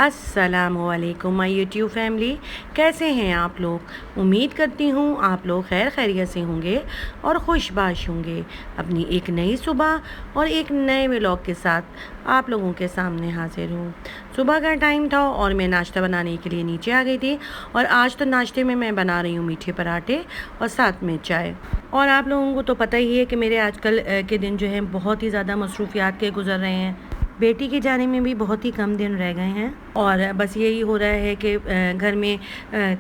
अस्सलामुअलैकुम my YouTube family, कैसे हैं आप लोग। उम्मीद करती हूँ आप लोग खैर खैरियत से होंगे और खुशबाश होंगे। अपनी एक नई सुबह और एक नए व्लॉग के साथ आप लोगों के सामने हाजिर हूँ। सुबह का टाइम था और मैं नाश्ता बनाने के लिए नीचे आ गई थी और आज तो नाश्ते में मैं बना रही हूँ मीठे पराठे और साथ में चाय। और आप लोगों को तो पता ही है कि मेरे आजकल के दिन जो हैं बहुत ही ज़्यादा मसरूफियात के गुजर रहे हैं। बेटी के जाने में भी बहुत ही कम दिन रह गए हैं और बस यही हो रहा है कि घर में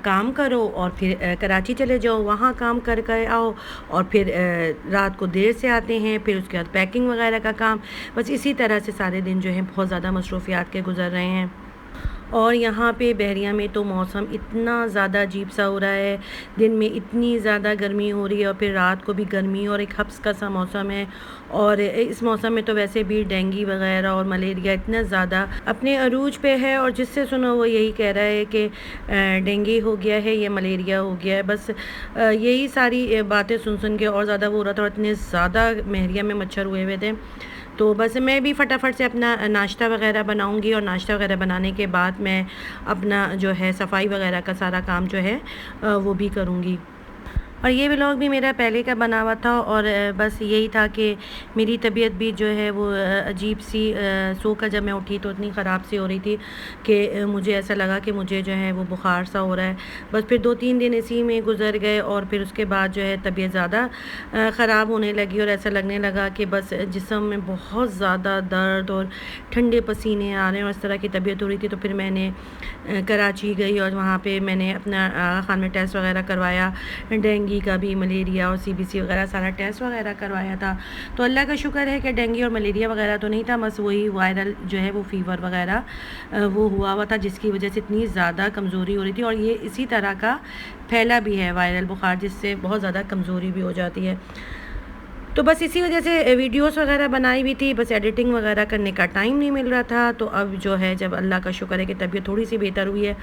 काम करो और फिर कराची चले जाओ, वहाँ काम कर कर आओ और फिर रात को देर से आते हैं, फिर उसके बाद पैकिंग वगैरह का काम। बस इसी तरह से सारे दिन जो हैं बहुत ज़्यादा मसरूफियात के गुजर रहे हैं। और यहाँ पे बहरिया में तो मौसम इतना ज़्यादा अजीब सा हो रहा है, दिन में इतनी ज़्यादा गर्मी हो रही है और फिर रात को भी गर्मी और एक हब्स का सा मौसम है। और इस मौसम में तो वैसे भी डेंगू वगैरह और मलेरिया इतना ज़्यादा अपने अरूज पे है और जिससे सुनो वो यही कह रहा है कि डेंगू हो गया है या मलेरिया हो गया है। बस यही सारी बातें सुन सुन के और ज़्यादा वो हो रहा था और इतने ज़्यादा बहरिया में मच्छर हुए हुए थे। तो बस मैं भी फटाफट से अपना नाश्ता वगैरह बनाऊंगी और नाश्ता वगैरह बनाने के बाद मैं अपना जो है सफाई वगैरह का सारा काम जो है वो भी करूँगी। और ये व्लॉग भी मेरा पहले का बना हुआ था और बस यही था कि मेरी तबीयत भी जो है वो अजीब सी सो कर जब मैं उठी तो इतनी ख़राब सी हो रही थी कि मुझे ऐसा लगा कि मुझे जो है वो बुखार सा हो रहा है। बस फिर 2-3 दिन इसी में गुजर गए और फिर उसके बाद जो है तबीयत ज़्यादा ख़राब होने लगी और ऐसा लगने लगा कि बस जिस्म में बहुत ज़्यादा दर्द और ठंडे पसीने आ रहे हैं और इस तरह की तबीयत हो रही थी। तो फिर मैंने कराची गई और वहाँ पर मैंने अपना खान में टेस्ट वगैरह करवाया, डेंगू का भी, मलेरिया और सीबीसी वगैरह सारा टेस्ट वगैरह करवाया था। तो अल्लाह का शुक्र है कि डेंगू और मलेरिया वगैरह तो नहीं था, बस वही वायरल जो है वो फ़ीवर वगैरह वो हुआ था जिसकी वजह से इतनी ज़्यादा कमज़ोरी हो रही थी। और ये इसी तरह का फैला भी है वायरल बुखार, जिससे बहुत ज़्यादा कमज़ोरी भी हो जाती है। तो बस इसी वजह से वीडियोस वगैरह बनाई भी थी, बस एडिटिंग वगैरह करने का टाइम नहीं मिल रहा था। तो अब जो है जब अल्लाह का शुक्र है कि तबीयत थोड़ी सी बेहतर हुई है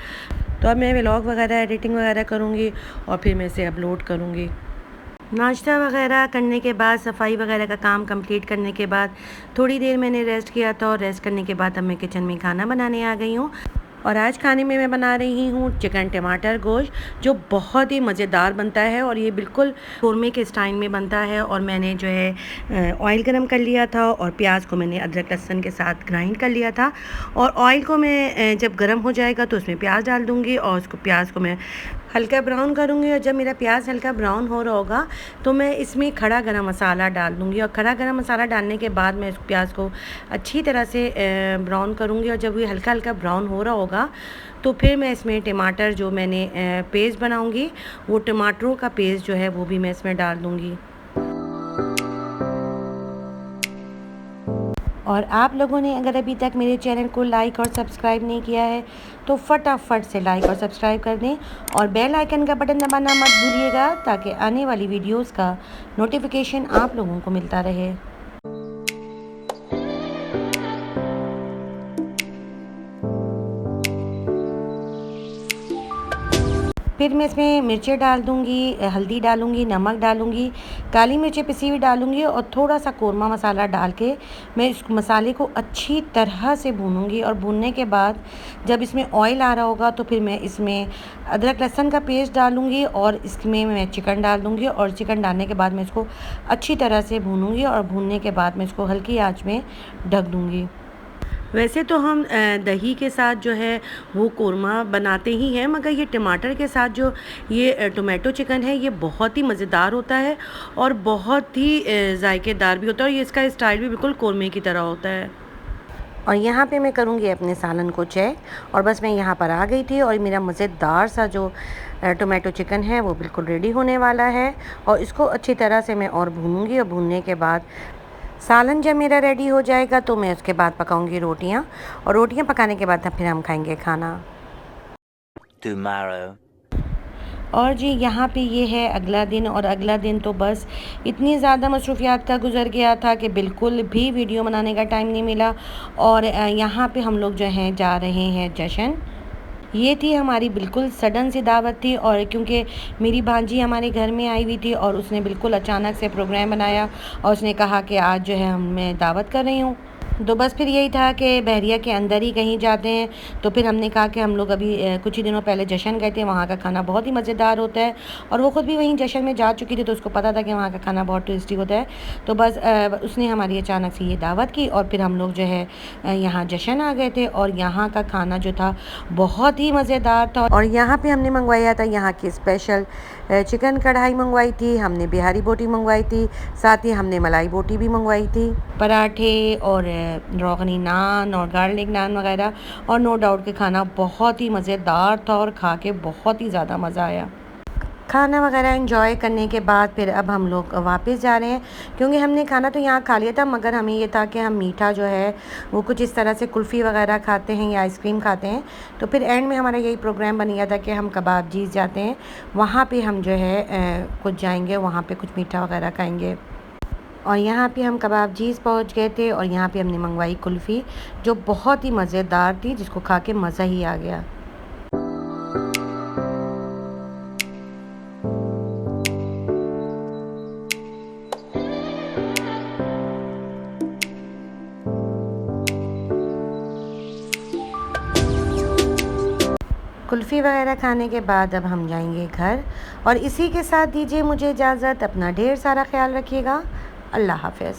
तो अब मैं व्लॉग वगैरह एडिटिंग वगैरह करूँगी और फिर मैं इसे अपलोड करूँगी। नाश्ता वगैरह करने के बाद, सफाई वगैरह का काम कंप्लीट करने के बाद थोड़ी देर मैंने रेस्ट किया था और रेस्ट करने के बाद अब मैं किचन में खाना बनाने आ गई हूँ। और आज खाने में मैं बना रही हूँ चिकन टमाटर गोश्त, जो बहुत ही मज़ेदार बनता है और ये बिल्कुल कौरमे के स्टाइल में बनता है। और मैंने जो है ऑयल गरम कर लिया था और प्याज को मैंने अदरक लहसुन के साथ ग्राइंड कर लिया था। और ऑयल को मैं जब गर्म हो जाएगा तो उसमें प्याज डाल दूँगी और उसको प्याज को मैं हल्का ब्राउन करूँगी। और जब मेरा प्याज हल्का ब्राउन हो रहा होगा तो मैं इसमें खड़ा गरम मसाला डाल दूँगी और खड़ा गरम मसाला डालने के बाद मैं इस प्याज को अच्छी तरह से ब्राउन करूँगी। और जब ये हल्का हल्का ब्राउन हो रहा होगा तो फिर मैं इसमें टमाटर जो मैंने पेस्ट बनाऊँगी, वो टमाटरों का पेस्ट जो है वो भी मैं इसमें डाल दूँगी। और आप लोगों ने अगर अभी तक मेरे चैनल को लाइक और सब्सक्राइब नहीं किया है तो फटाफट से लाइक और सब्सक्राइब कर दें और बेल आइकन का बटन दबाना मत भूलिएगा ताकि आने वाली वीडियोस का नोटिफिकेशन आप लोगों को मिलता रहे। फिर मैं इसमें मिर्चें डाल दूँगी, हल्दी डालूँगी, नमक डालूँगी, काली मिर्चें पिसी हुई डालूँगी और थोड़ा सा कौरमा मसाला डाल के मैं इस मसाले को अच्छी तरह से भूनूँगी। और भूनने के बाद जब इसमें ऑयल आ रहा होगा तो फिर मैं इसमें अदरक लहसुन का पेस्ट डालूँगी और इसमें मैं चिकन डाल दूँगी। और चिकन डालने के बाद मैं इसको अच्छी तरह से भूनूँगी और भूनने के बाद मैं इसको हल्की आँच में ढक दूँगी। वैसे तो हम दही के साथ जो है वो कौरमा बनाते ही हैं, मगर ये टमाटर के साथ जो ये टोमेटो चिकन है ये बहुत ही मज़ेदार होता है और बहुत ही जायकेदार भी होता है और ये इसका स्टाइल भी बिल्कुल कौरमे की तरह होता है। और यहाँ पे मैं करूँगी अपने सालन को चेक और बस मैं यहाँ पर आ गई थी और मेरा मज़ेदार सा जो टोमेटो चिकन है वो बिल्कुल रेडी होने वाला है। और इसको अच्छी तरह से मैं और भूनूँगी और भूनने के बाद सालन जब मेरा रेडी हो जाएगा तो मैं उसके बाद पकाऊंगी रोटियां और रोटियां पकाने के बाद फिर हम खाएंगे खाना टुमारो। और जी यहाँ पे ये है अगला दिन और अगला दिन तो बस इतनी ज़्यादा मसरूफियात का गुजर गया था कि बिल्कुल भी वीडियो बनाने का टाइम नहीं मिला। और यहाँ पे हम लोग जो हैं जा रहे हैं जश्न। ये थी हमारी बिल्कुल सडन सी दावत थी और क्योंकि मेरी भांजी हमारे घर में आई हुई थी और उसने बिल्कुल अचानक से प्रोग्राम बनाया और उसने कहा कि आज जो है मैं दावत कर रही हूँ। तो बस फिर यही था कि बहरिया के अंदर ही कहीं जाते हैं। तो फिर हमने कहा कि हम लोग अभी कुछ ही दिनों पहले जश्न गए थे, वहाँ का खाना बहुत ही मज़ेदार होता है और वो ख़ुद भी वहीं जश्न में जा चुकी थी, तो उसको पता था कि वहाँ का खाना बहुत टेस्टी होता है। तो बस उसने हमारी अचानक से ये दावत की और फिर हम लोग जो है यहाँ जश्न आ गए थे और यहाँ का खाना जो था बहुत ही मज़ेदार था। और यहाँ पर हमने मंगवाया था यहाँ की स्पेशल चिकन कढ़ाई मंगवाई थी, हमने बिहारी बोटी मंगवाई थी, साथ ही हमने मलाई बोटी भी मंगवाई थी, पराठे और रोगनी नान और गार्लिक नान वगैरह। और नो डाउट कि खाना बहुत ही मज़ेदार था और खा के बहुत ही ज़्यादा मज़ा आया। खाना वगैरह एंजॉय करने के बाद फिर अब हम लोग वापस जा रहे हैं, क्योंकि हमने खाना तो यहाँ खा लिया था, मगर हमें ये था कि हम मीठा जो है वो कुछ इस तरह से कुल्फ़ी वगैरह खाते हैं या आइसक्रीम खाते हैं। तो फिर एंड में हमारा यही प्रोग्राम बन गया था कि हम कबाबजीज़ जाते हैं, वहाँ पे हम जो है कुछ जाएंगे, वहाँ पे कुछ मीठा वगैरह खाएंगे। और यहाँ पे हम कबाबजीज़ पहुँच गए थे और यहाँ पे हमने मंगवाई कुल्फ़ी, जो बहुत ही मज़ेदार थी, जिसको खा के मज़ा ही आ गया। कुल्फ़ी वगैरह खाने के बाद अब हम जाएंगे घर, और इसी के साथ दीजिए मुझे इजाज़त। अपना ढेर सारा ख्याल रखिएगा। अल्लाह हाफ़िज़।